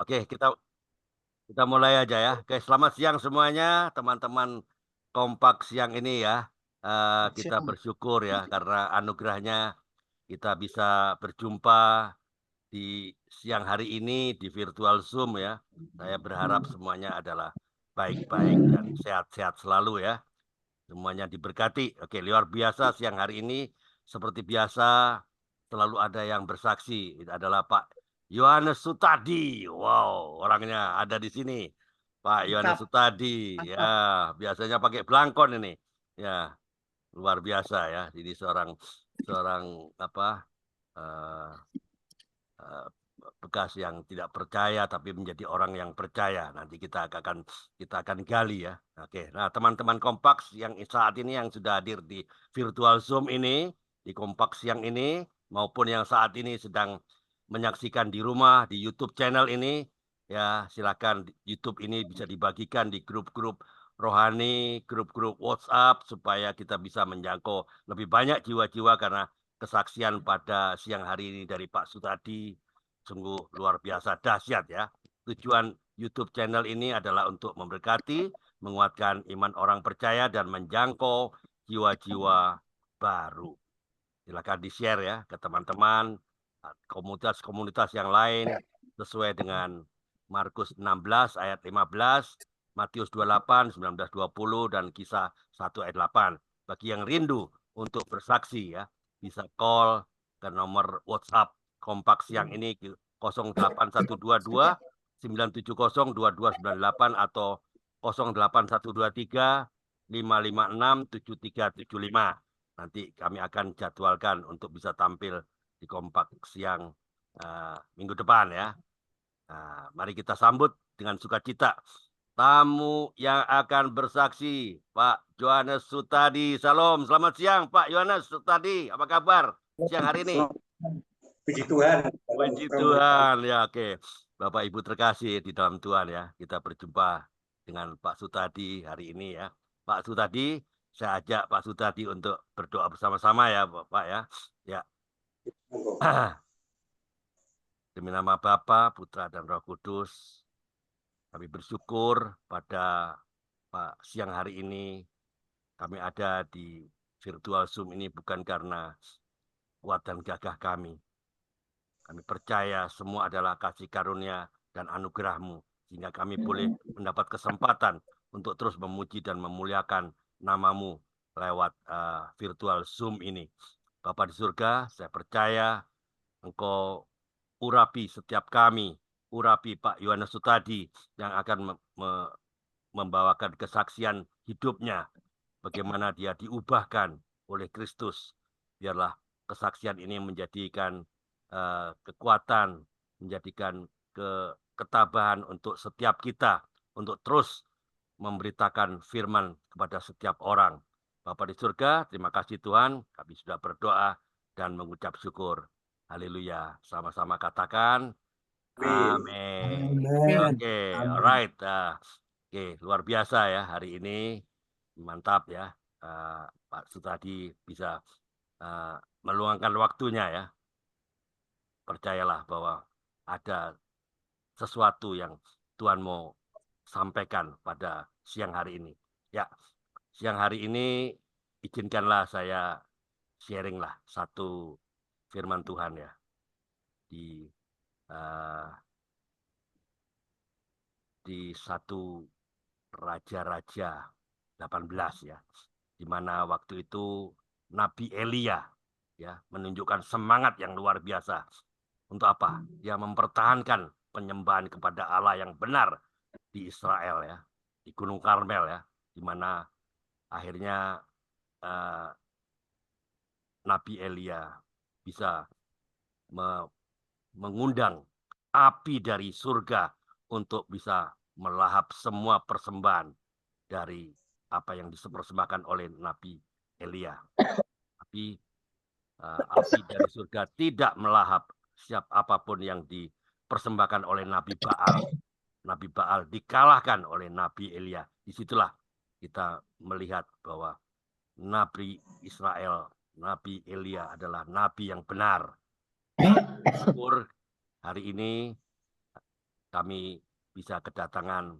Oke, kita mulai aja ya. Oke, selamat siang semuanya, teman-teman kompak siang ini ya. Kita Siap. bersyukur ya karena anugerahnya kita bisa berjumpa di siang hari ini di virtual Zoom ya. Saya berharap semuanya adalah baik-baik dan sehat-sehat selalu ya. Semuanya diberkati. Oke, luar biasa siang hari ini. Seperti biasa, selalu ada yang bersaksi. Itu adalah Pak Yohanes Sutadi. Wow, orangnya ada di sini. Pak Yohanes Mantap, Sutadi. mantap. Ya, biasanya pakai belangkon ini. Ya, luar biasa ya. Ini seorang seorang apa? eh, eh, bekas yang tidak percaya tapi menjadi orang yang percaya. Nanti kita akan gali ya. Oke. Nah, teman-teman Kompak yang saat ini yang sudah hadir di virtual Zoom ini, di Kompak siang ini maupun yang saat ini sedang menyaksikan di rumah di YouTube channel ini, ya silakan YouTube ini bisa dibagikan di grup-grup rohani, grup-grup WhatsApp supaya kita bisa menjangkau lebih banyak jiwa-jiwa karena kesaksian pada siang hari ini dari Pak Sutadi sungguh luar biasa dahsyat ya. Tujuan YouTube channel ini adalah untuk memberkati, menguatkan iman orang percaya dan menjangkau jiwa-jiwa baru. Silakan di-share ya ke teman-teman, komunitas-komunitas yang lain sesuai dengan Markus 16 ayat 15, Matius 28, 19, 20 dan Kisah 1 ayat 8. Bagi yang rindu untuk bersaksi ya, bisa call ke nomor WhatsApp Kompak siang ini 08122 970 2298 atau 08123 556 7375. Nanti kami akan jadwalkan untuk bisa tampil di Kompak siang minggu depan ya. Nah, mari kita sambut dengan sukacita tamu yang akan bersaksi, Pak Yohanes Sutadi. Salam, selamat siang Pak Yohanes Sutadi. Apa kabar siang hari ini? Selamat. Puji Tuhan. Puji Tuhan ya, oke. Bapak Ibu terkasih di dalam Tuhan ya. Kita berjumpa dengan Pak Sutadi hari ini ya. Pak Sutadi, saya ajak Pak Sutadi untuk berdoa bersama-sama ya, Bapak ya. Ya. Demi nama Bapa, Putra dan Roh Kudus, kami bersyukur pada Pak siang hari ini kami ada di virtual Zoom ini bukan karena kuat dan gagah kami. Kami percaya semua adalah kasih karunia dan anugerah-Mu, sehingga kami boleh mendapat kesempatan untuk terus memuji dan memuliakan nama-Mu lewat virtual Zoom ini. Bapa di surga, saya percaya Engkau urapi setiap kami, urapi Pak Yohanes Sutadi yang akan membawakan kesaksian hidupnya, bagaimana dia diubahkan oleh Kristus. Biarlah kesaksian ini menjadikan kekuatan, menjadikan ketabahan untuk setiap kita, untuk terus memberitakan firman kepada setiap orang. Bapa di surga, terima kasih Tuhan, kami sudah berdoa dan mengucap syukur. Haleluya. Sama-sama katakan, Amin. amin. Amin. Oke, Amin. alright. Oke, luar biasa ya hari ini. Mantap ya. Pak Sutadi bisa eh, meluangkan waktunya ya. Percayalah bahwa ada sesuatu yang Tuhan mau sampaikan pada siang hari ini. Ya, siang hari ini izinkanlah saya sharing lah satu firman Tuhan ya di eh, di satu Raja-Raja 18 ya, di mana waktu itu Nabi Elia ya menunjukkan semangat yang luar biasa. Untuk apa? Dia mempertahankan penyembahan kepada Allah yang benar di Israel ya, di Gunung Karmel ya, di mana akhirnya eh, Nabi Elia bisa me- mengundang api dari surga untuk bisa melahap semua persembahan dari apa yang dipersembahkan oleh Nabi Elia. Tapi api dari surga tidak melahap siap apapun yang dipersembahkan oleh Nabi Baal. Nabi Baal dikalahkan oleh Nabi Elia. Disitulah kita melihat bahwa Nabi Israel, Nabi Elia adalah Nabi yang benar. Nah, syukur hari ini kami bisa kedatangan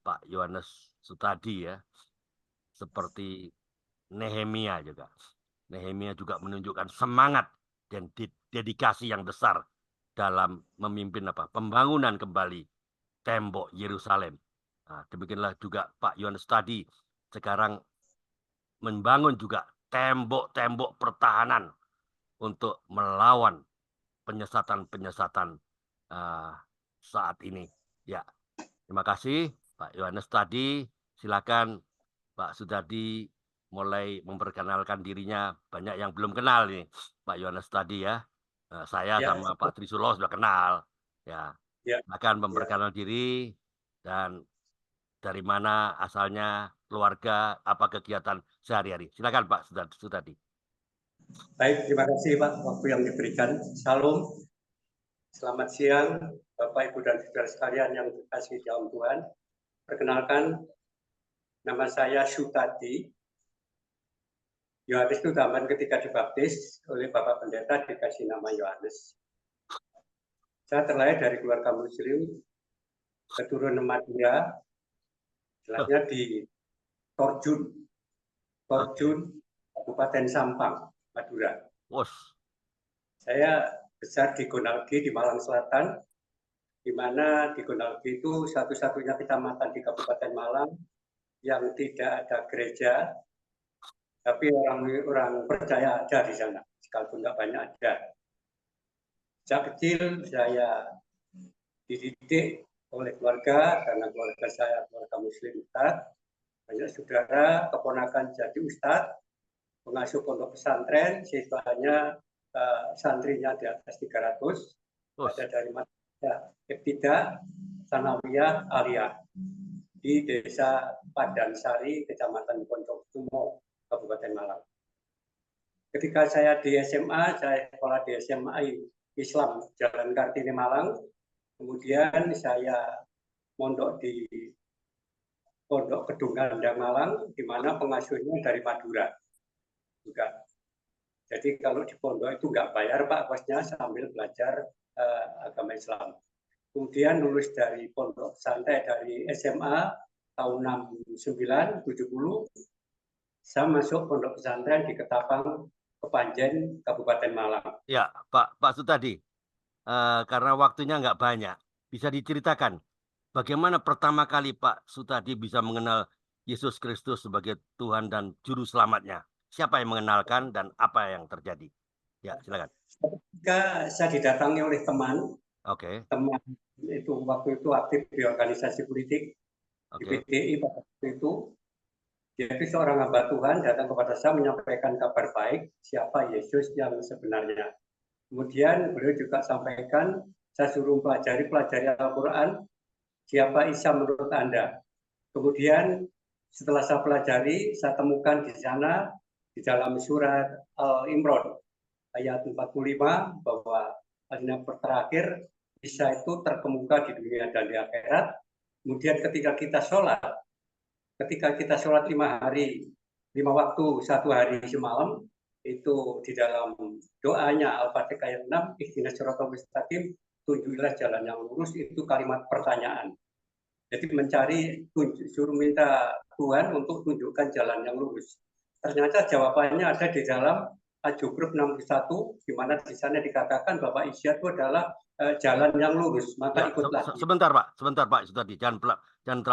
Pak Yohanes Sutadi ya, seperti Nehemia juga. Nehemia juga menunjukkan semangat dan dedikasi yang besar dalam memimpin pembangunan kembali tembok Yerusalem. Nah, demikianlah juga Pak Yohanes tadi sekarang membangun juga tembok-tembok pertahanan untuk melawan penyesatan-penyesatan saat ini. Ya, terima kasih Pak Yohanes tadi. Silakan Pak Sudadi mulai memperkenalkan dirinya. Banyak yang belum kenal nih Pak Yohanes tadi ya. Saya Ya, sama Pak Trisulo sudah kenal. Ya, ya, silakan ya. memperkenalkan diri dan dari mana asalnya, keluarga, apa kegiatan sehari-hari. Silakan Pak Sudadi. Baik, terima kasih Pak waktu yang diberikan. Salam, selamat siang Bapak, Ibu, dan saudara sekalian yang dikasihi dalam Tuhan. Perkenalkan, nama saya Sutadi. Yohanes itu zaman ketika dibaptis oleh Bapak Pendeta dikasih nama Yohanes. Saya terlahir dari keluarga Muslim, keturunan Madura, jelasnya di Torjun, Kabupaten Sampang, Madura. Saya besar di Gonalgi di Malang Selatan, di mana di Gonalgi itu satu-satunya kecamatan di Kabupaten Malang yang tidak ada gereja, tapi orang percaya ada di sana, sekalipun nggak banyak ada. Sejak kecil saya dididik oleh keluarga, karena keluarga saya keluarga Muslim Ustadz, banyak saudara, keponakan jadi Ustadz, pengasuh pondok pesantren, siswanya santrinya di atas 300, ada dari Madrasah Ibtidah Sanawiyah Aliyah di Desa Padansari, Kecamatan Poncokusumo, Kabupaten Malang. Ketika saya di SMA, saya sekolah di SMA Islam Jalan Kartini Malang. Kemudian saya mondok di Pondok Kedung Gandang Malang, di mana pengasuhnya dari Madura juga. Jadi kalau di pondok itu nggak bayar Pak kosnya, sambil belajar agama Islam. Kemudian lulus dari pondok santai dari SMA tahun 69, 70, saya masuk pondok pesantren di Ketapang, Kepanjen, Kabupaten Malang. Ya, Pak Sutadi, karena waktunya nggak banyak, bisa diceritakan bagaimana pertama kali Pak Sutadi bisa mengenal Yesus Kristus sebagai Tuhan dan Juru Selamatnya? Siapa yang mengenalkan dan apa yang terjadi? Ya, silakan. Ketika saya didatangi oleh teman itu waktu itu aktif di organisasi politik, di PDI pada waktu itu. Jadi seorang hamba Tuhan datang kepada saya menyampaikan kabar baik, siapa Yesus yang sebenarnya. Kemudian beliau juga sampaikan, saya suruh pelajari Al-Quran, siapa Isa menurut Anda. Kemudian setelah saya pelajari, saya temukan di sana, di dalam surat Al-Imran, ayat 45, bahwa ayat terakhir, Isa itu terkemuka di dunia dan di akhirat. Kemudian ketika kita sholat 5 hari, 5 waktu, 1 hari semalam, itu di dalam doanya Al-Fatihah ayat 6, ihdinas siratal mustaqim, tunjukilah jalan yang lurus, itu kalimat pertanyaan. Jadi mencari, suruh minta Tuhan untuk tunjukkan jalan yang lurus. Ternyata jawabannya ada di dalam Al-Jubruf 61, di mana di sana dikatakan bahwa Isya itu adalah jalan yang lurus, maka ikutlah. Sebentar Pak Sutadi, jangan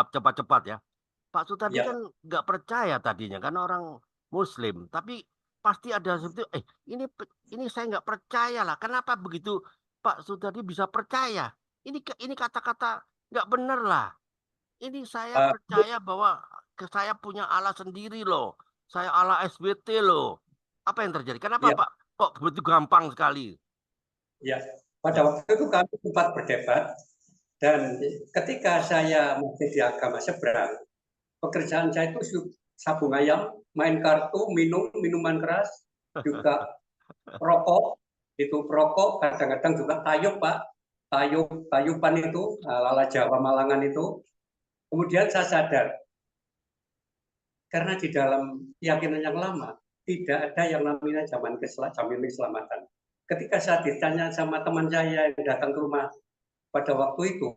cepat-cepat ya. Pak Sutadi kan nggak percaya tadinya, kan orang Muslim, tapi pasti ada seperti ini saya nggak percaya lah. Kenapa begitu Pak Sutadi bisa percaya? Ini kata-kata nggak benar lah. Ini saya percaya bahwa saya punya Allah sendiri loh. Saya Allah SWT loh. Apa yang terjadi? Kenapa Pak kok begitu gampang sekali? Ya, pada waktu itu kami sempat berdebat, dan ketika saya masih di agama seberang, pekerjaan saya itu sabung ayam, main kartu, minuman keras, juga rokok, kadang-kadang juga tayub Pak, tayuban itu, lala Jawa Malangan itu. Kemudian saya sadar, karena di dalam keyakinan yang lama, tidak ada yang namanya jaminan keselamatan. Ketika saya ditanya sama teman saya yang datang ke rumah pada waktu itu.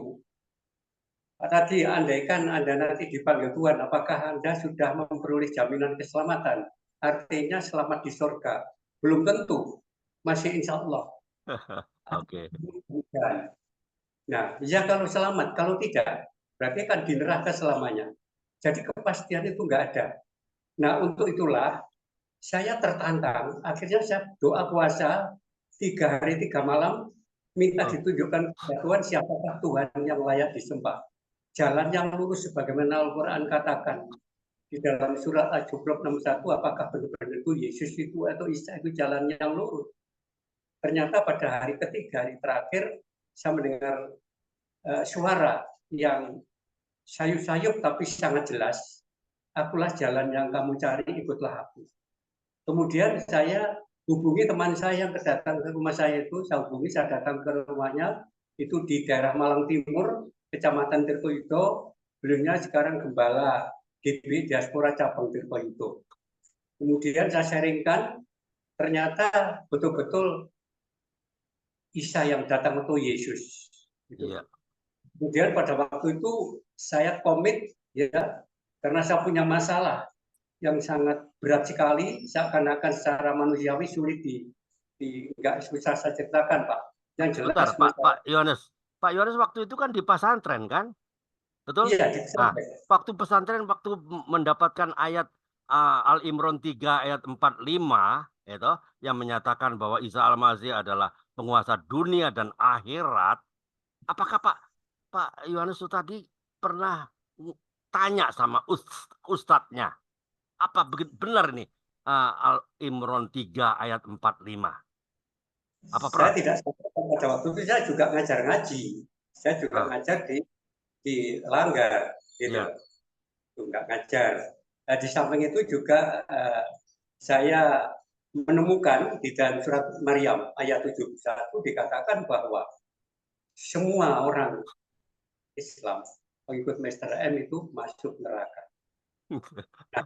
Tadi andaikan Anda nanti dipanggil Tuhan, apakah Anda sudah memperoleh jaminan keselamatan? Artinya selamat di surga. Belum tentu, masih insya Allah. Oke. Nah, ya kalau selamat, kalau tidak, berarti kan di neraka selamanya. Jadi kepastian itu nggak ada. Nah, untuk itulah saya tertantang. Akhirnya saya doa puasa 3 hari 3 malam, minta ditunjukkan kepada Tuhan siapakah Tuhan yang layak disembah. Jalan yang lurus sebagaimana Al-Quran katakan di dalam surat Al-Jumlah 61, apakah benar-benar itu Yesus itu atau Isa itu jalan yang lurus. Ternyata pada hari ketiga, hari terakhir, saya mendengar suara yang sayup-sayup tapi sangat jelas. Akulah jalan yang kamu cari, ikutlah aku. Kemudian saya hubungi teman saya yang datang ke rumah saya itu, saya datang ke rumahnya, itu di daerah Malang Timur, Kecamatan Tirtoyudo, beliaunya sekarang gembala GB Diaspora Cabang Tirtoyudo. Kemudian saya sharingkan, ternyata betul-betul Isa yang datang itu Yesus. Gitu. Iya. Kemudian pada waktu itu saya komit, ya, karena saya punya masalah yang sangat berat sekali, seakan-akan secara manusiawi sulit nggak susah saya ceritakan, Pak. Yang jelas Pak Yohanes. Pak Yohanes waktu itu kan di pesantren kan? Betul? Iya, di Nah, pesantren. waktu pesantren, waktu mendapatkan ayat Al-Imran 3 ayat 45 itu yang menyatakan bahwa Isa Al-Masih adalah penguasa dunia dan akhirat. Apakah Pak Yohanes tadi pernah tanya sama ustadznya? Apa benar ini Al-Imran 3 ayat 45? Apa Saya pernah? tidak sampaikan pada waktu itu, saya juga ngajar ngaji. Saya juga ngajar di Langgar, gitu. Ya. Nggak ngajar. Nah, di samping itu juga saya menemukan di dalam surat Maryam ayat 71 dikatakan bahwa semua orang Islam pengikut Master M itu masuk neraka. Nah,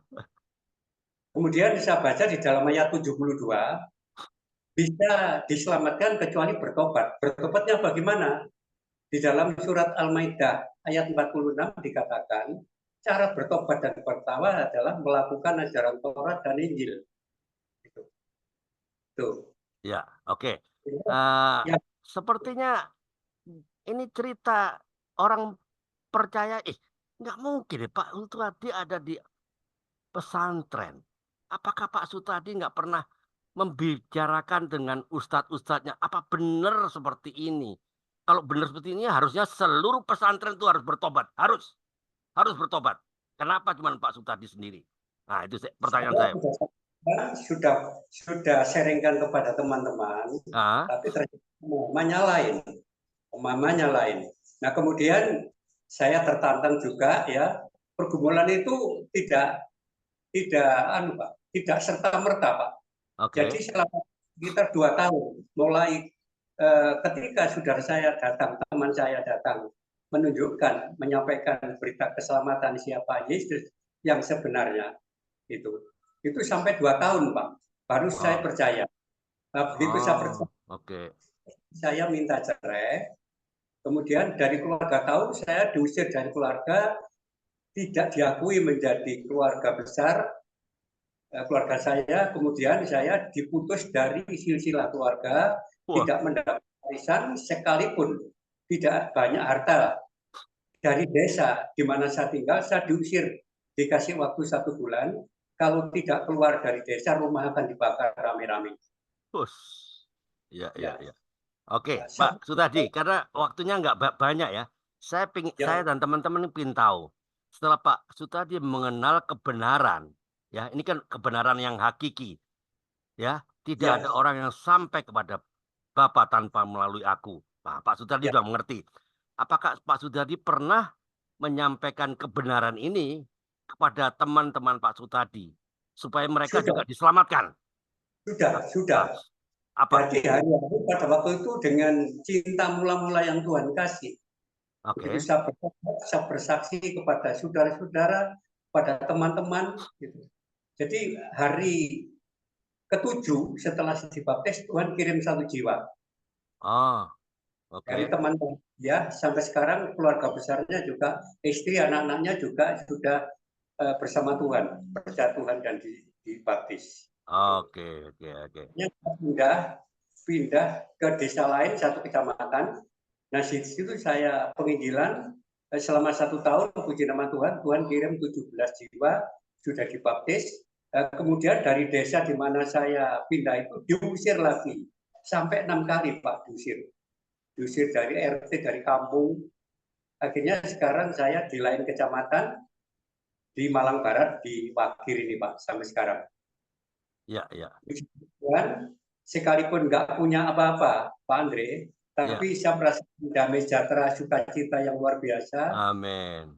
kemudian saya baca di dalam ayat 72, bisa diselamatkan kecuali bertobat. Bertobatnya bagaimana? Di dalam surat Al-Maidah ayat 46 dikatakan, cara bertobat dan bertawa adalah melakukan ajaran Taurat dan Injil. Itu. Ya, oke. Ya. Sepertinya ini cerita orang percaya, nggak mungkin ya Pak Sutadi ada di pesantren. Apakah Pak Sutadi nggak pernah membicarakan dengan ustadz-ustadznya? Apa benar seperti ini? Kalau benar seperti ini, harusnya seluruh pesantren itu harus bertobat. Harus bertobat. Kenapa cuma Pak Sutadi sendiri? Nah, itu pertanyaan saya. Sudah sharingkan kepada teman-teman, tapi ternyata pemahamannya lain. Nah, kemudian saya tertantang juga, ya, pergumulan itu tidak serta merta, Pak. Okay. Jadi selama sekitar 2 tahun, mulai ketika saudara saya datang, teman saya datang, menyampaikan berita keselamatan siapa Yesus yang sebenarnya, itu sampai 2 tahun, Pak, baru saya percaya. Nah, begitu saya percaya, saya minta cerai. Kemudian dari keluarga tahu saya diusir dari keluarga, tidak diakui menjadi keluarga besar keluarga saya. Kemudian saya diputus dari silsilah keluarga, tidak mendapat warisan sekalipun, tidak banyak harta. Dari desa di mana saya tinggal, saya diusir, dikasih waktu 1 bulan. Kalau tidak keluar dari desa, rumah akan dibakar rame-rame. Ya. Oke, Pak Sutadi, karena waktunya nggak banyak ya. Saya dan teman-teman ingin tahu, setelah Pak Sutadi mengenal kebenaran, ya, ini kan kebenaran yang hakiki, ya, tidak ada orang yang sampai kepada Bapa tanpa melalui aku. Nah, Pak Sutadi sudah mengerti. Apakah Pak Sutadi pernah menyampaikan kebenaran ini kepada teman-teman Pak Sutadi supaya mereka juga diselamatkan? Sudah. Apa? Jadi hari-hari pada waktu itu dengan cinta mula-mula yang Tuhan kasih. Begitu saya bersaksi kepada saudara-saudara, pada teman-teman. Gitu. Jadi hari ke-7 setelah dibaptis, Tuhan kirim 1 jiwa. Dari Oke. teman dia sampai sekarang keluarga besarnya juga, istri, anak-anaknya juga sudah bersama Tuhan, percaya Tuhan dan dibaptis. Oke, oke, oke. Pindah ke desa lain, satu kecamatan. Nah, di situ saya penginjilan selama 1 tahun, puji nama Tuhan, Tuhan kirim 17 jiwa, sudah dibaptis. Kemudian dari desa di mana saya pindah itu diusir lagi. Sampai 6 kali, Pak, diusir. Diusir dari RT, dari kampung. Akhirnya sekarang saya di lain kecamatan, di Malang Barat, di Wagir ini, Pak, sampai sekarang. Ya, ya. Tuhan, sekalipun nggak punya apa-apa, Pak Andre, tapi saya merasa damai sejahtera, sukacita yang luar biasa. Amin.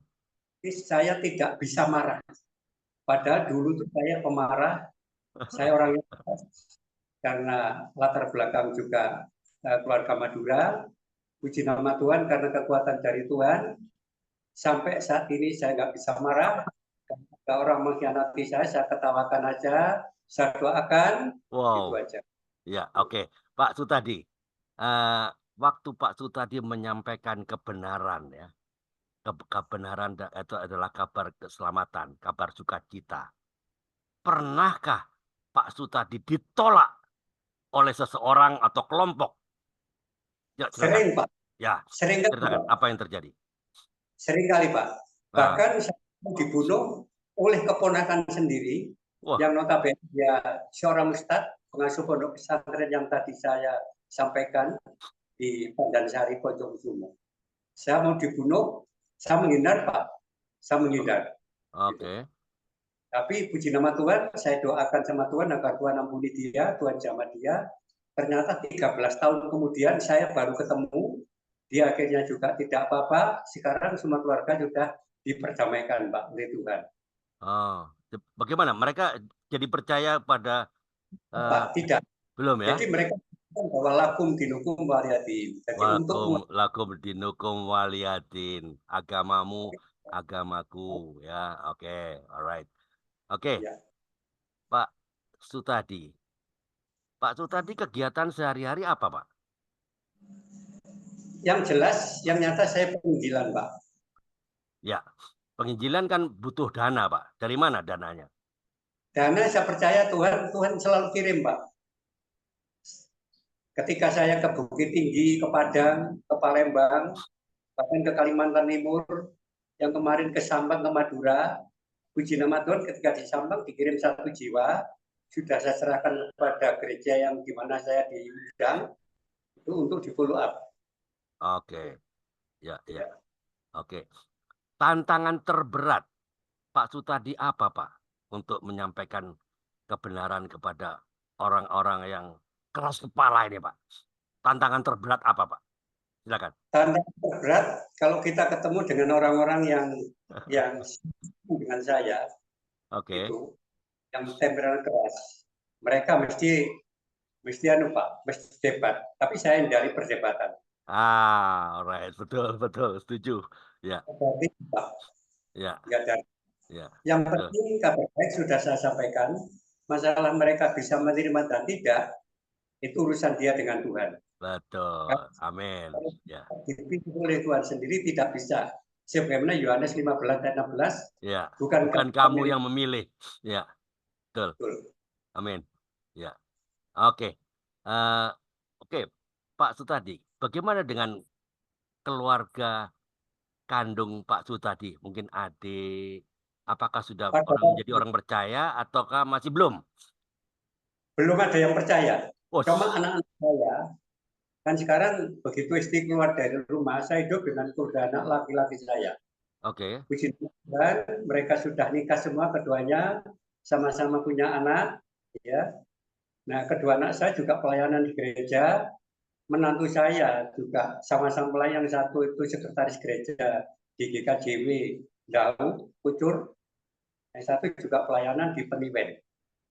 Saya tidak bisa marah. Padahal dulu tuh saya pemarah, saya orang yang karena latar belakang juga keluarga Madura. Puji nama Tuhan karena kekuatan dari Tuhan. Sampai saat ini saya nggak bisa marah. Kalau orang mengkhianati saya ketawakan aja, saya doakan, itu Wow. aja. Ya, oke. Pak Sutadi, waktu Pak Sutadi menyampaikan kebenaran ya, kebenaran itu adalah kabar keselamatan, kabar sukacita. Pernahkah Pak Sutadi ditolak oleh seseorang atau kelompok? Ya, silakan. Sering, Pak. Ya, Sering kali, ceritakan Pak. apa yang terjadi. Sering kali, Pak. Ah, Bahkan saya dibunuh oleh keponakan sendiri, wah, yang notabene dia seorang ustadz, pengasuh pondok pesantren yang tadi saya sampaikan di Pandansari Bojongkusumo. Saya mau dibunuh, saya menghindar, Pak. Saya menghindar. Gitu. oke. Tapi puji nama Tuhan, saya doakan sama Tuhan agar Tuhan ampuni dia, Tuhan jamah dia. Ternyata 13 tahun kemudian saya baru ketemu, dia akhirnya juga tidak apa-apa. Sekarang semua keluarga sudah diperdamaikan, Pak, oleh Tuhan. Oh, bagaimana? Mereka jadi percaya pada Pak, tidak. belum ya? Jadi mereka bahwa lakum dinukum waliyadin. Jadi untuk Lakum dinukum waliyadin. Agamamu, agamaku. Ya, oke, alright. Oke, ya, Pak Sutadi. Pak Sutadi kegiatan sehari-hari apa, Pak? yang jelas, yang nyata saya penginjilan, Pak. Ya, penginjilan kan butuh dana, Pak. Dari mana dananya? Dana saya percaya Tuhan selalu kirim, Pak. Ketika saya ke Bukit Tinggi, ke Padang, ke Palembang, bahkan ke Kalimantan Timur, yang kemarin ke Sampang, ke Madura, puji nama Tuhan ketika di Sampang dikirim 1 jiwa, sudah saya serahkan kepada gereja yang di mana saya diundang, itu untuk di follow up. Oke, ya, ya. Oke. Tantangan terberat Pak Sutadi apa, Pak? Untuk menyampaikan kebenaran kepada orang-orang yang keras kepala ini, Pak. Tantangan terberat apa, Pak? Silakan. Tantangan terberat kalau kita ketemu dengan orang-orang yang dengan saya, Oke. itu yang temperamen keras, mereka mesti mesti debat, tapi saya hindari perdebatan. Alright, betul, betul, setuju. Ya, Berarti Pak, ya, nggak ada. ya, Yang betul, penting kabar baik sudah saya sampaikan. Masalah mereka bisa menerima dan tidak, itu urusan dia dengan Tuhan. betul. Amin. Ya, Dipimpin oleh Tuhan sendiri tidak bisa. Sebagaimana Yohanes 15 ayat 16, ya. bukan Bukan kamu yang memilih. Ya, betul. betul. Amin. Ya. Oke. Eh, oke, Pak Sutadi. Bagaimana dengan keluarga kandung Pak Sutadi? Mungkin adik. Apakah sudah menjadi orang percaya ataukah masih belum? Belum ada yang percaya. Cuma Bos. anak-anak saya, kan sekarang begitu istri keluar dari rumah, saya hidup dengan kedua anak laki-laki saya. Oke. Puji Tuhan, mereka sudah nikah semua keduanya, sama-sama punya anak. Ya. Nah, kedua anak saya juga pelayanan di gereja. Menantu saya juga sama-sama pelayan, yang satu itu sekretaris gereja di GKJW Daud Kucur, yang satu juga pelayanan di Peniwen.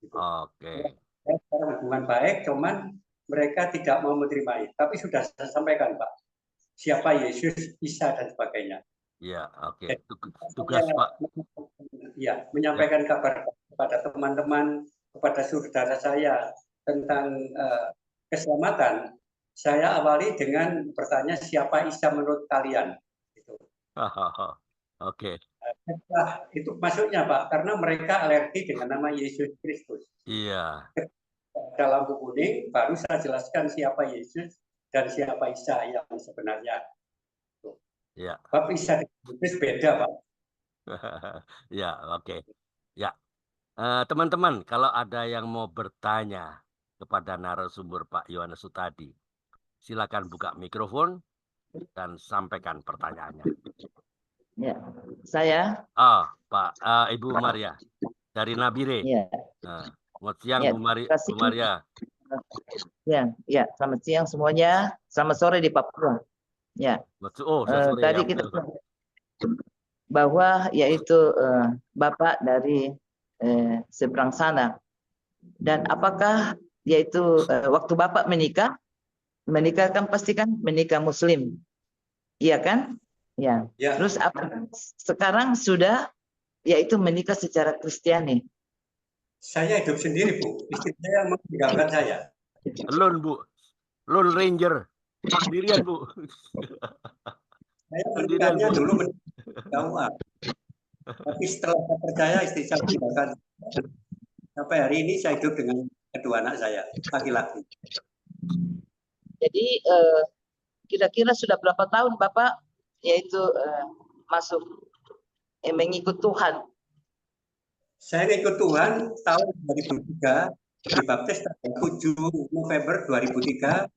Gitu. Oke. Hubungan baik, cuman mereka tidak mau menerima. Tapi sudah saya sampaikan, Pak, siapa Yesus, Isa dan sebagainya. Ya, oke. Jadi, Tugas Pak. ya, Ya, menyampaikan kabar kepada teman-teman, kepada saudara saya tentang keselamatan. saya awali dengan bertanya siapa Isa menurut kalian. Gitu. Oke. Nah, itu maksudnya Pak, karena mereka alergi dengan nama Yesus Kristus. Iya. Dalam buku kuning baru saya jelaskan siapa Yesus dan siapa Isa yang sebenarnya. Iya. Bab Isa Kristus beda Pak. Ya, oke. Ya. Teman-teman, kalau ada yang mau bertanya kepada narasumber Pak Yohanes Sutadi, silakan buka mikrofon dan sampaikan pertanyaannya. Ya, saya. Pak, Ibu Maria dari Nabire. Ya. Selamat siang ya, Bu Maria. Ya, selamat siang semuanya. Selamat sore di Papua. Ya. Sore, tadi ya, kita bahwa yaitu Bapak dari seberang sana. Dan apakah yaitu waktu Bapak menikah kan pasti kan menikah Muslim, iya kan? Ya. Terus apa? Sekarang sudah yaitu menikah secara Kristiani. Saya hidup sendiri Bu, istri saya meninggalkan saya. Lone Bu, Lone Ranger, sendirian Bu. Saya menikahnya dulu meninggalkan. Tapi setelah saya percaya istri saya meninggalkan. Sampai hari ini saya hidup dengan kedua anak saya, laki-laki. Jadi kira-kira sudah berapa tahun Bapak yaitu masuk mengikut Tuhan? Saya ikut Tuhan tahun 2003, dibaptis tanggal 7 November 2003,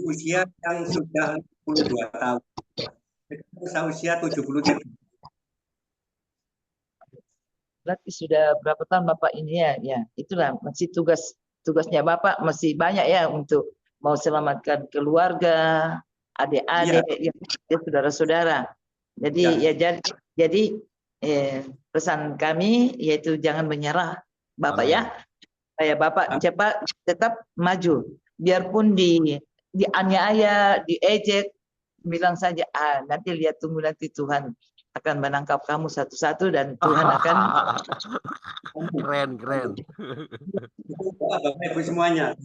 usia yang sudah 62 tahun. Saya usia 73. Berarti sudah berapa tahun Bapak ini ya? Ya, itulah masih tugasnya Bapak masih banyak ya untuk mau selamatkan keluarga, adik-adik, ya, saudara-saudara. Jadi jadi pesan kami yaitu jangan menyerah Bapak. Amin. Ya. Kayak Bapak cepat tetap maju. Biarpun dianiaya, diejek, bilang saja nanti lihat tunggu nanti Tuhan akan menangkap kamu satu-satu dan Tuhan akan keren. Bapak Ibu semuanya,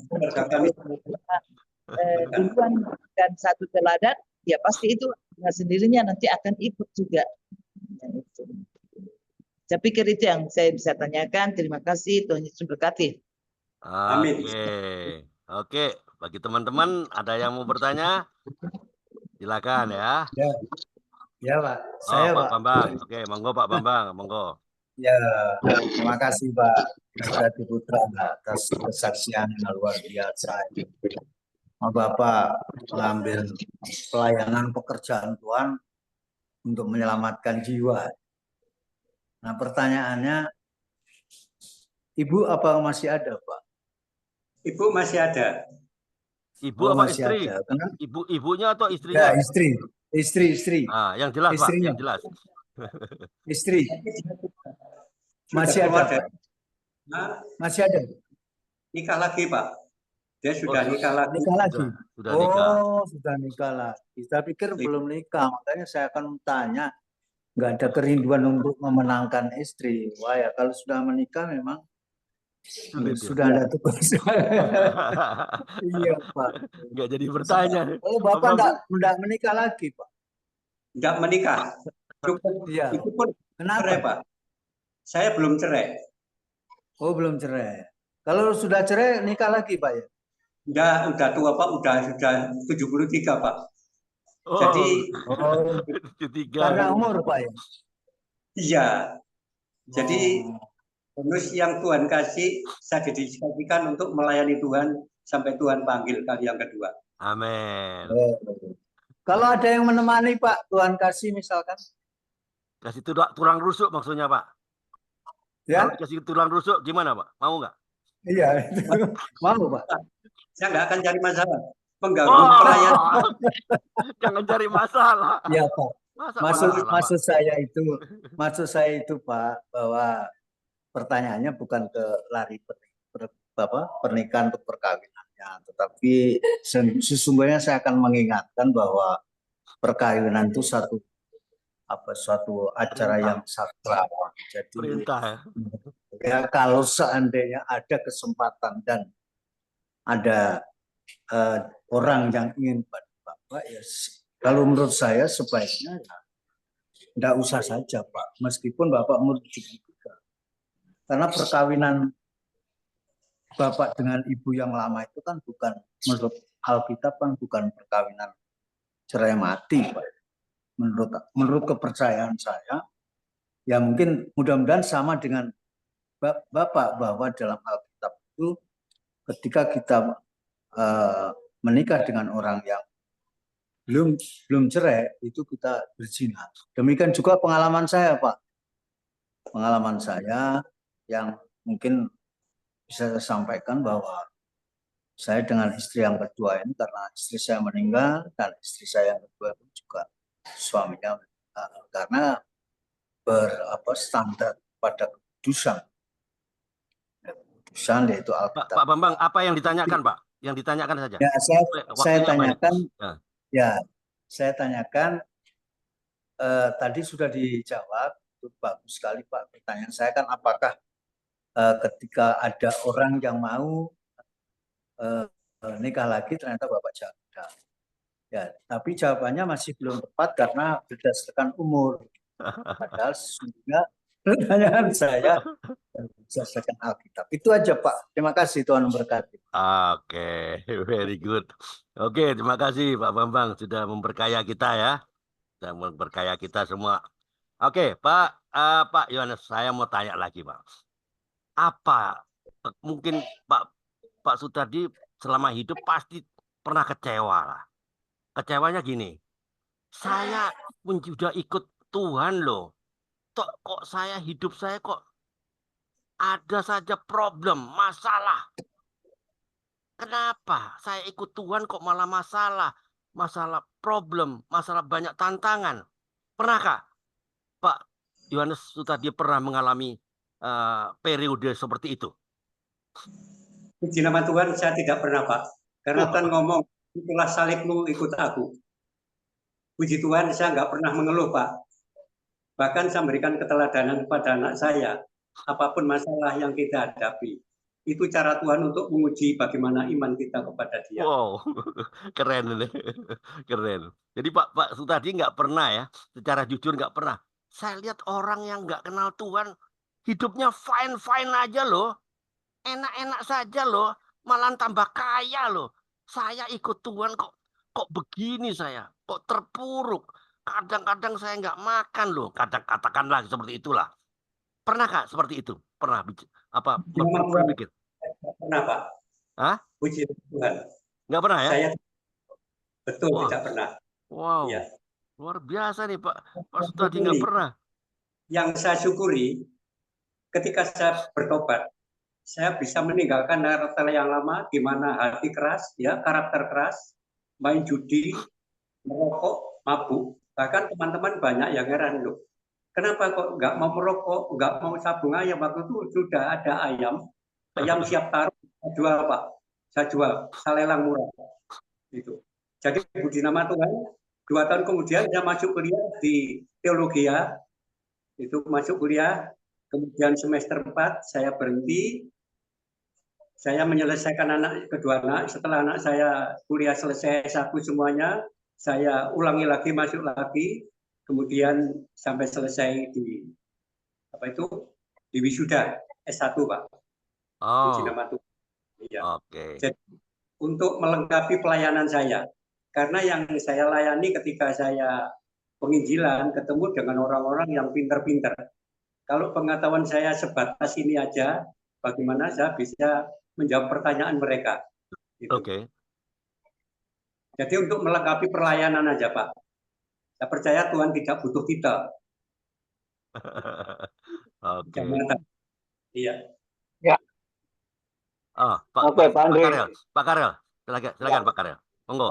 kami duluan dan satu teladan, ya pasti itu dengan sendirinya nanti akan ikut juga. Saya pikir itu yang saya bisa tanyakan. Terima kasih, Tuhan Yesus berkati. Amin. Oke. Bagi teman-teman ada yang mau bertanya? Silakan ya. Ya Pak. Saya Pak Bambang. Oke, monggo Pak Bambang, monggo. Ya, terima kasih Pak Sutadi Putra atas kesaksian yang luar biasa. Bapak mengambil pelayanan pekerjaan Tuhan untuk menyelamatkan jiwa. Nah, pertanyaannya, Ibu apa masih ada, Pak? Ibu masih ada. Ibu apa istri? Ibunya atau istrinya? Ya, istri. Yang jelas istrinya. Pak, yang jelas. Istri. Masih ada, Pak? Masih ada. Nikah lagi, Pak. Dia sudah nikah lagi. Sudah nikah. Sudah nikah lagi. Saya pikir belum nikah, makanya saya akan tanya. Nggak ada kerinduan untuk memenangkan istri. Wah ya, kalau sudah menikah memang sudah ada tugas. Iya Pak. Nggak jadi bertanya. Bapak nggak menikah lagi Pak? Nggak menikah. Cukup. Iya. Itu pun kenapa cerai, Pak? Saya belum cerai. Oh belum cerai. Kalau sudah cerai nikah lagi Pak ya? Udah tua Pak. Sudah 73 Pak. Jadi karena umur Pak ya? Iya. Jadi bonus yang Tuhan kasih saya didedikasikan untuk melayani Tuhan sampai Tuhan panggil kali yang kedua. Amin. Kalau ada yang menemani Pak, Tuhan kasih misalkan? Kasih tulang rusuk maksudnya Pak? Ya? Kalau kasih tulang rusuk gimana Pak? Mau nggak? Iya, mau Pak. Saya nggak akan cari masalah. Pengganggu pelayanan. Jangan cari masalah. Iya Pak. Maksud saya itu Pak, bahwa pertanyaannya bukan ke lari pernikahan untuk perkawinannya, tetapi sesungguhnya saya akan mengingatkan bahwa perkawinan itu suatu acara yang sakral. Jadi ya kalau seandainya ada kesempatan dan ada orang yang ingin pada Bapak, ya kalau menurut saya sebaiknya ya tidak usah saja Pak, meskipun Bapak umur 73. Karena perkawinan Bapak dengan ibu yang lama itu kan bukan, menurut Alkitab kan bukan perkawinan cerai mati Pak. Menurut kepercayaan saya, ya mungkin mudah-mudahan sama dengan Bapak, bahwa dalam Alkitab itu ketika kita menikah dengan orang yang belum cerai, itu kita berzina. Demikian juga pengalaman saya Pak. Pengalaman saya yang mungkin bisa saya sampaikan bahwa saya dengan istri yang kedua ini, karena istri saya meninggal dan istri saya yang kedua itu juga suaminya meninggal, karena standar pada kekudusan yaitu Alkitab. Pak Bambang, apa yang ditanyakan Pak? Yang ditanyakan saja. Ya, saya tanyakan, ya. Saya tanyakan tadi sudah dijawab, itu bagus sekali Pak. Pertanyaan saya kan apakah ketika ada orang yang mau nikah lagi ternyata Bapak janda. Ya, tapi jawabannya masih belum tepat karena berdasarkan umur. Padahal sesungguhnya pertanyaan saya berdasarkan Alkitab. Itu aja Pak. Terima kasih, Tuhan memberkati. Oke, very good. Oke, terima kasih Pak Bambang sudah memperkaya kita ya. Sudah memperkaya kita semua. Oke, Pak Yohanes, saya mau tanya lagi Pak. Apa mungkin Pak Sutardi selama hidup pasti pernah kecewa lah. Kecewanya gini, saya pun sudah ikut Tuhan loh. Kok hidup saya kok ada saja problem, masalah. Kenapa saya ikut Tuhan kok malah masalah? Masalah problem, masalah banyak tantangan. Pernahkah Pak Yohanes Sutardi pernah mengalami periode seperti itu? Puji nama Tuhan, saya tidak pernah Pak. Karena Tuhan ngomong, itulah salibmu ikut aku. Puji Tuhan, saya nggak pernah mengeluh Pak. Bahkan saya memberikan keteladanan kepada anak saya. Apapun masalah yang kita hadapi, itu cara Tuhan untuk menguji bagaimana iman kita kepada Dia. Wow, keren ini, keren. Jadi Pak Sutardi nggak pernah ya, secara jujur nggak pernah. Saya lihat orang yang nggak kenal Tuhan, hidupnya fine aja loh, enak-enak saja loh, malah tambah kaya loh. Saya ikut Tuhan kok begini saya, kok terpuruk. Kadang-kadang saya nggak makan loh, katakanlah seperti itulah. Pernah Kak seperti itu? Pernah berpikir? Pernah Pak. Hah? Puji Tuhan. Nggak pernah ya? Saya betul tidak pernah. Wow, ya. Luar biasa nih Pak Sutardi nggak pernah. Yang saya syukuri ketika saya bertobat, saya bisa meninggalkan karakter yang lama, di mana hati keras, ya karakter keras, main judi, merokok, mabuk. Bahkan teman-teman banyak yang heran loh. Kenapa kok nggak mau merokok, nggak mau sabung ayam? Waktu itu sudah ada ayam siap taruh, saya jual Pak. Saya jual, saya lelang murah. Gitu. Jadi puji nama Tuhan, 2 tahun kemudian saya masuk kuliah di teologi ya. Itu masuk kuliah, kemudian semester 4 saya berhenti. Saya menyelesaikan kedua anak. Setelah anak saya kuliah selesai satu semuanya, saya ulangi lagi, masuk lagi. Kemudian sampai selesai di wisuda S1 Pak. Puji nama Tuhan. Ya. Oke. Jadi untuk melengkapi pelayanan saya, karena yang saya layani ketika saya penginjilan ketemu dengan orang-orang yang pinter-pinter. Kalau pengetahuan saya sebatas ini aja, bagaimana saya bisa menjawab pertanyaan mereka? Gitu. Oke. Jadi untuk melengkapi pelayanan aja Pak. Saya percaya Tuhan tidak butuh kita. Oke. Iya. Ya. Pak Karel. Silakan Pak Karel. Monggo.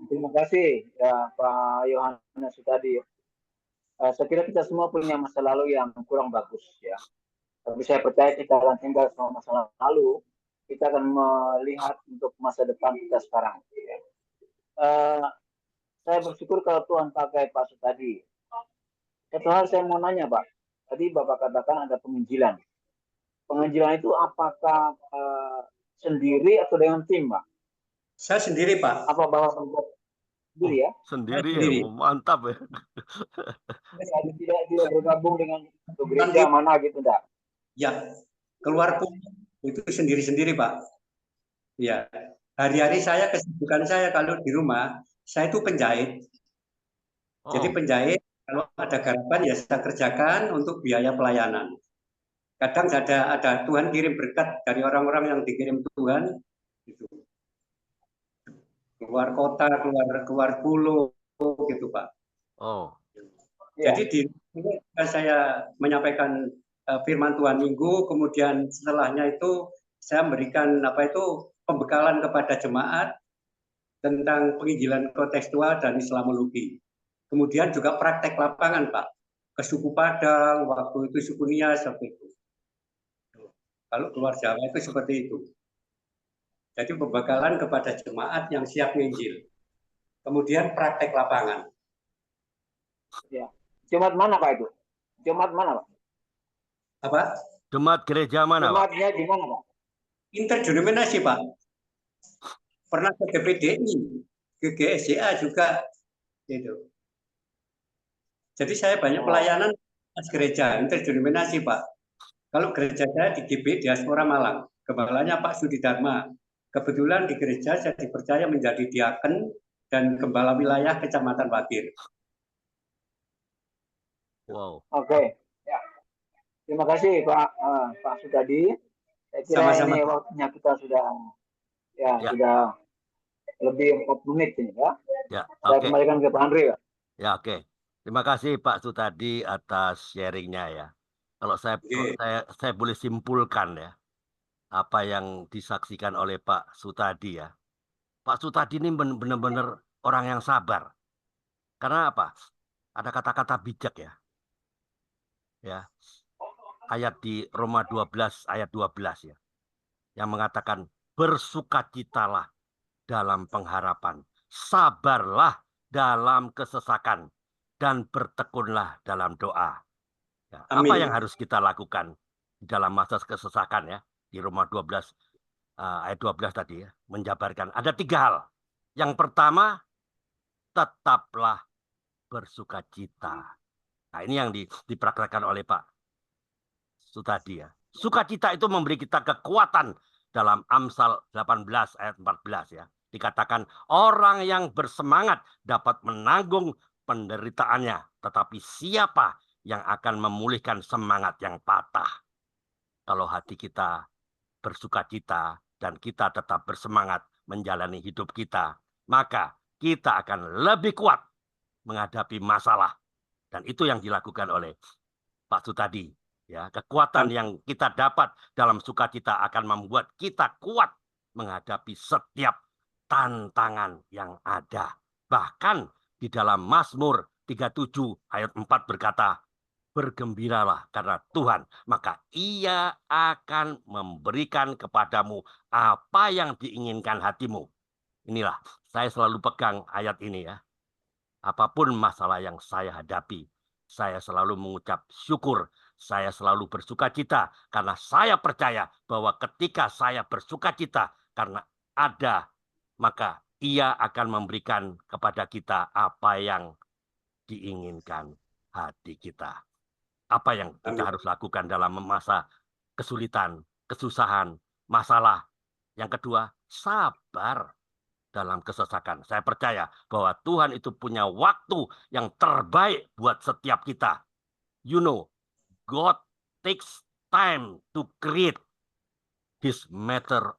Terima kasih ya Pak Yohanes tadi. Saya kira kita semua punya masa lalu yang kurang bagus ya. Tapi saya percaya kita akan tinggal sama masa lalu, kita akan melihat untuk masa depan kita sekarang. Ya. Saya bersyukur kalau Tuhan pakai Pak Sutadi. Satu hal saya mau nanya Pak. Tadi Bapak katakan ada penginjilan. Penginjilan itu apakah sendiri atau dengan tim Pak? Saya sendiri, Pak. Apa Bapak sendiri ya? Sendiri ya, Sendiri. mantap ya. Tidak bergabung dengan gereja mana gitu, enggak? Ya, keluar pun itu sendiri-sendiri, Pak. Ya, hari-hari saya kesibukan saya kalau di rumah, saya itu penjahit. Jadi penjahit, kalau ada garapan ya saya kerjakan untuk biaya pelayanan. Kadang ada Tuhan kirim berkat dari orang-orang yang dikirim Tuhan, gitu. Keluar kota, keluar pulau, gitu Pak. Jadi di sini saya menyampaikan firman Tuhan Minggu, kemudian setelahnya itu saya memberikan pembekalan kepada jemaat tentang penginjilan kontekstual dan Islamologi. Kemudian juga praktek lapangan, Pak. Ke suku Padang, waktu itu suku Nia, seperti itu. Kalau keluar Jawa itu seperti itu. Jadi pembekalan kepada jemaat yang siap menginjil. Kemudian praktek lapangan. Ya. Jemaat mana Pak itu? Jemaat mana Pak? Apa? Jemaat gereja mana Pak? Jemaatnya di mana Pak? Interdenominasi Pak. Pernah ke GPDI, ke GSJA juga. Gitu. Jadi saya banyak pelayanan gereja interdenominasi Pak. Kalau gereja saya di GB Diaspora Malang, gembalanya Pak Sudi Dharma. Kebetulan di gereja saya dipercaya menjadi diaken dan gembala wilayah Kecamatan Wagir. Wow. Oke. Ya. Terima kasih Pak Sudadi. Saya kira Sama-sama. ini waktunya kita sudah sudah lebih 4 menit ini ya. Saya kembalikan ke Pak Andre ya. Ya, oke. Terima kasih Pak Sutadi atas sharingnya ya. Kalau saya boleh simpulkan ya apa yang disaksikan oleh Pak Sutadi ya. Pak Sutadi ini benar-benar orang yang sabar. Karena apa? Ada kata-kata bijak ya. Ya. Ayat di Roma 12 ayat 12 ya. Yang mengatakan bersukacitalah dalam pengharapan, sabarlah dalam kesesakan, dan bertekunlah dalam doa. Ya, apa yang harus kita lakukan dalam masa kesesakan ya? Di Roma 12 ayat 12 tadi ya, menjabarkan ada 3 hal. Yang pertama, tetaplah bersukacita. Nah, ini yang dipraktekkan oleh Pak Sutadi ya. Sukacita itu memberi kita kekuatan dalam Amsal 18 ayat 14 ya. Dikatakan orang yang bersemangat dapat menanggung penderitaannya, tetapi siapa yang akan memulihkan semangat yang patah? Kalau hati kita bersukacita dan kita tetap bersemangat menjalani hidup kita, maka kita akan lebih kuat menghadapi masalah. Dan itu yang dilakukan oleh Pak Sutadi. Ya, kekuatan yang kita dapat dalam sukacita akan membuat kita kuat menghadapi setiap tantangan yang ada. Bahkan di dalam Mazmur 37 ayat 4 berkata, bergembiralah karena Tuhan, maka Ia akan memberikan kepadamu apa yang diinginkan hatimu. Inilah, saya selalu pegang ayat ini ya. Apapun masalah yang saya hadapi, saya selalu mengucap syukur. Saya selalu bersukacita karena saya percaya bahwa ketika saya bersukacita karena ada, maka Ia akan memberikan kepada kita apa yang diinginkan hati kita. Apa yang kita harus lakukan dalam masa kesulitan, kesusahan, masalah. Yang kedua, sabar dalam kesesakan. Saya percaya bahwa Tuhan itu punya waktu yang terbaik buat setiap kita. You know, God takes time to create His masterpiece.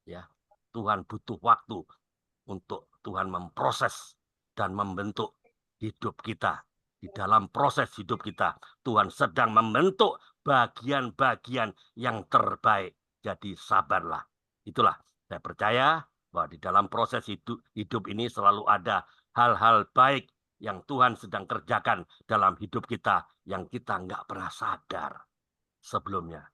Ya, Tuhan butuh waktu untuk Tuhan memproses dan membentuk hidup kita. Di dalam proses hidup kita, Tuhan sedang membentuk bagian-bagian yang terbaik. Jadi sabarlah. Itulah, saya percaya bahwa di dalam proses hidup ini selalu ada hal-hal baik yang Tuhan sedang kerjakan dalam hidup kita yang kita nggak pernah sadar sebelumnya.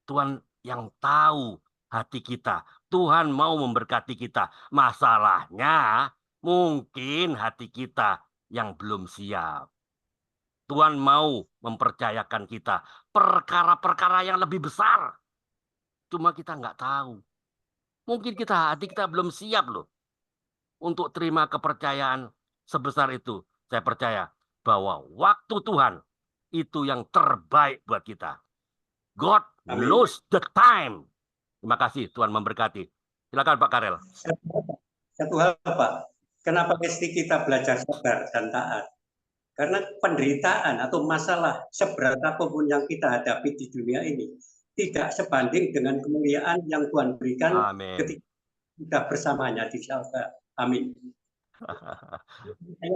Tuhan yang tahu hati kita. Tuhan mau memberkati kita. Masalahnya mungkin hati kita yang belum siap. Tuhan mau mempercayakan kita perkara-perkara yang lebih besar. Cuma kita nggak tahu. Mungkin hati kita belum siap loh untuk terima kepercayaan sebesar itu. Saya percaya bahwa waktu Tuhan itu yang terbaik buat kita. God Amin. knows the time. Terima kasih, Tuhan memberkati. Silakan Pak Karel. Satu hal Pak, kenapa mesti kita belajar sabar dan taat? Karena penderitaan atau masalah seberat apapun yang kita hadapi di dunia ini tidak sebanding dengan kemuliaan yang Tuhan berikan Amin. ketika kita bersamanya di surga. Amin.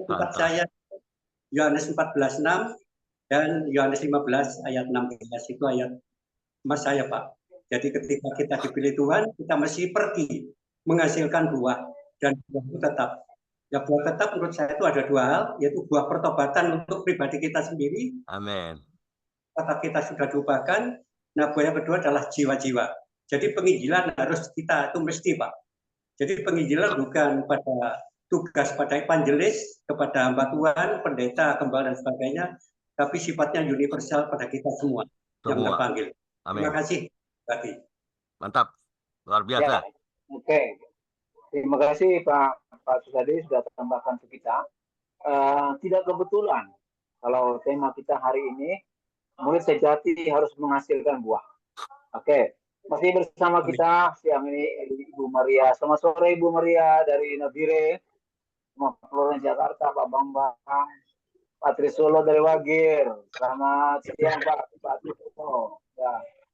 Kitab saya Yohanes 14:6 dan Yohanes 15 ayat 16 itu ayat mas saya Pak. Jadi ketika kita dipilih Tuhan, kita mesti pergi menghasilkan buah dan buah itu tetap. Ya buah tetap menurut saya itu ada dua hal, yaitu buah pertobatan untuk pribadi kita sendiri. Amin. Kata kita sudah diubahkan. Nah buah yang kedua adalah jiwa-jiwa. Jadi penginjilan harus kita itu mesti Pak. Jadi penginjilan bukan pada tugas pada evangelis, kepada hamba Tuhan, pendeta, gembala dan sebagainya, tapi sifatnya universal pada kita semua yang terpanggil. Amin. Terima kasih. Berarti. Mantap, luar biasa. Ya, oke. Terima kasih Pak Susadi sudah tambahkan ke kita. Tidak kebetulan kalau tema kita hari ini murid sejati harus menghasilkan buah. Oke, masih bersama kita siang ini Ibu Maria. Selamat sore Ibu Maria dari Nabire, Florence Jakarta, Pak Bambang, Pak Trisolo dari Wagir. Selamat siang Pak Trisolo. Ya.